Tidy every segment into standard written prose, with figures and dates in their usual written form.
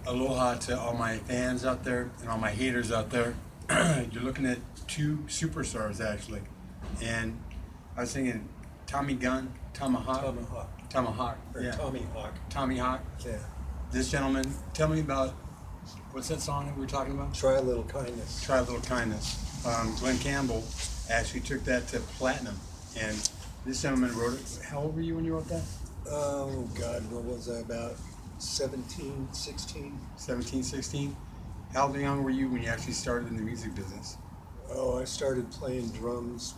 Aloha to all my fans out there and all my haters out there. You're looking at two superstars actually, and I was thinking Tomahawk, Or yeah, Tommy Hawk. Yeah. Yeah. This gentleman, tell me about what's that song that we were talking about? Try a Little Kindness. Try a Little Kindness. Glenn Campbell actually took that to platinum, and this gentleman wrote it. How old were you when you wrote that? Oh, God, what was I, about 17, 16? 17, 16? How young were you when you actually started in the music business? Oh, I started playing drums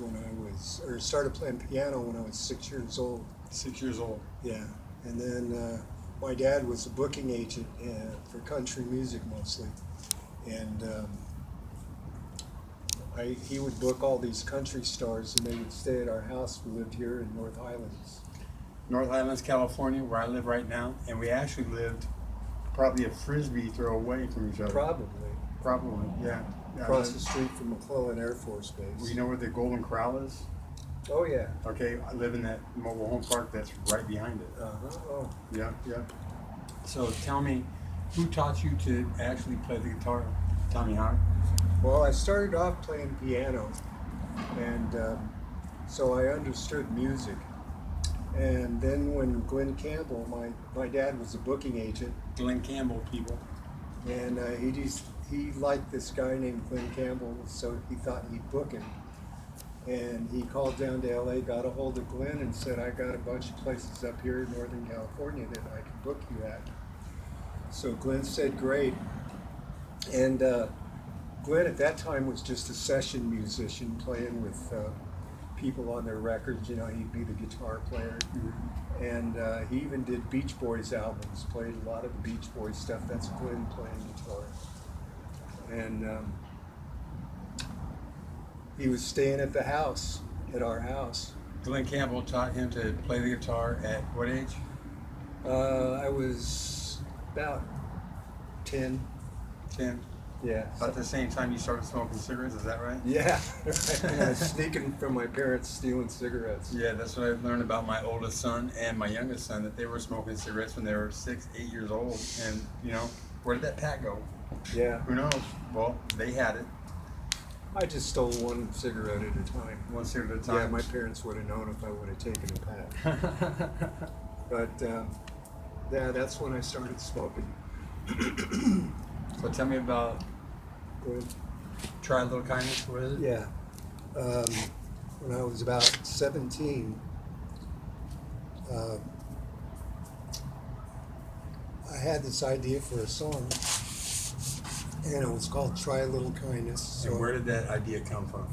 started playing piano when I was 6 years old. 6 years old. Yeah. And then my dad was a booking agent for country music mostly. And he would book all these country stars, and they would stay at our house. We lived here in North Highlands. North Highlands, California, where I live right now, and we actually lived probably a frisbee throw away from each other. Probably, yeah. Across the street from McClellan Air Force Base. Well, you know where the Golden Corral is? Oh, yeah. Okay, I live in that mobile home park that's right behind it. Oh. Yeah. So tell me, who taught you to actually play the guitar? Tommy Hawk? Well, I started off playing piano, and so I understood music. And then when Glenn Campbell, my dad was a booking agent. Glenn Campbell, people. And he liked this guy named Glenn Campbell, so he thought he'd book him. And he called down to LA, got a hold of Glenn, and said, I got a bunch of places up here in Northern California that I can book you at. So Glenn said, great. And Glenn at that time was just a session musician playing with people on their records. You know, he'd be the guitar player. Mm-hmm. And he even did Beach Boys albums, played a lot of the Beach Boys stuff. That's Glenn playing guitar. And he was staying at our house. Glenn Campbell taught him to play the guitar at what age? I was about 10. 10. Yeah. About the same time you started smoking cigarettes, is that right? Yeah. Yeah, sneaking from my parents, stealing cigarettes. Yeah, that's what I learned about my oldest son and my youngest son, that they were smoking cigarettes when they were 6, 8 years old. And, you know, where did that pack go? Yeah. Who knows? Well, they had it. I just stole one cigarette at a time. One cigarette at a time? Yeah, my parents would have known if I would have taken a pack. But, yeah, that's when I started smoking. So tell me about Good. Try a Little Kindness, what is it? Yeah. When I was about 17, I had this idea for a song, and it was called Try a Little Kindness. So, And where did that idea come from?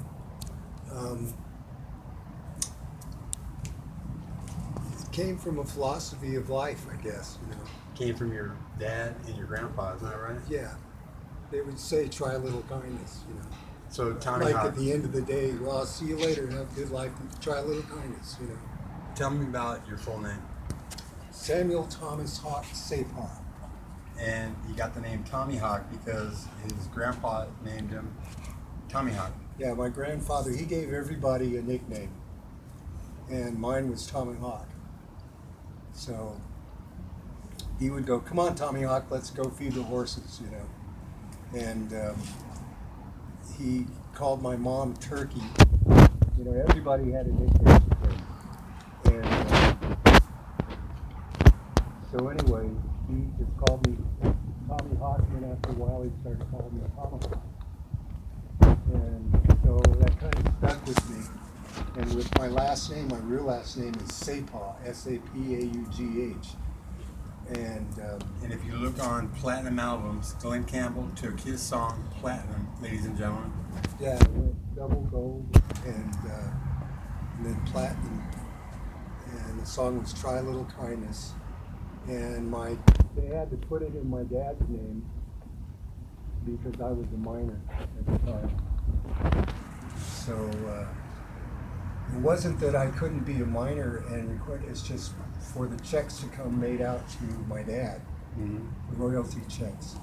It came from a philosophy of life, I guess, you know. Came from your dad and your grandpa, isn't that right? Yeah. They would say, try a little kindness, you know. So Tommy Like Hawk, at the end of the day, well, I'll see you later, have a good life, try a little kindness, you know. tell me about your full name. Samuel Thomas Hawk Sapar. And he got the name Tommy Hawk because his grandpa named him Tommy Hawk. Yeah, my grandfather, he gave everybody a nickname, and mine was Tommy Hawk. So he would go, come on, Tommy Hawk, let's go feed the horses, you know. And he called my mom Turkey. You know, everybody had a nickname for him. And so anyway, he just called me Tommy Hawk, and then after a while he started calling me Tomahawk. And so that kind of stuck with me. And with my last name, my real last name is Sapaughg, S-A-P-A-U-G-H. And if you look on platinum albums, Glenn Campbell took his song platinum, ladies and gentlemen. Yeah, it went double gold and then platinum. And the song was Try a Little Kindness. And they had to put it in my dad's name because I was a minor at the time. So it wasn't that I couldn't be a minor and record, it's just for the checks to come made out to my dad, Mm-hmm. the royalty checks.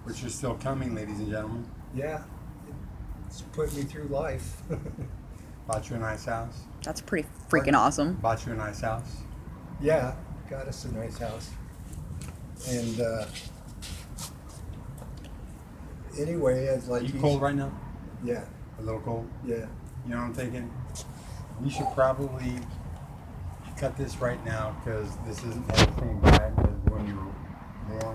Which are still coming, ladies and gentlemen. Yeah, it's put me through life. Bought you a nice house. That's pretty freaking awesome. Bought you a nice house. Yeah, got us a nice house. And anyway, it's like Are you he's- cold right now? Yeah, A little cold? yeah. You know what I'm thinking? We should probably cut this right now because this isn't anything bad as when you were warm.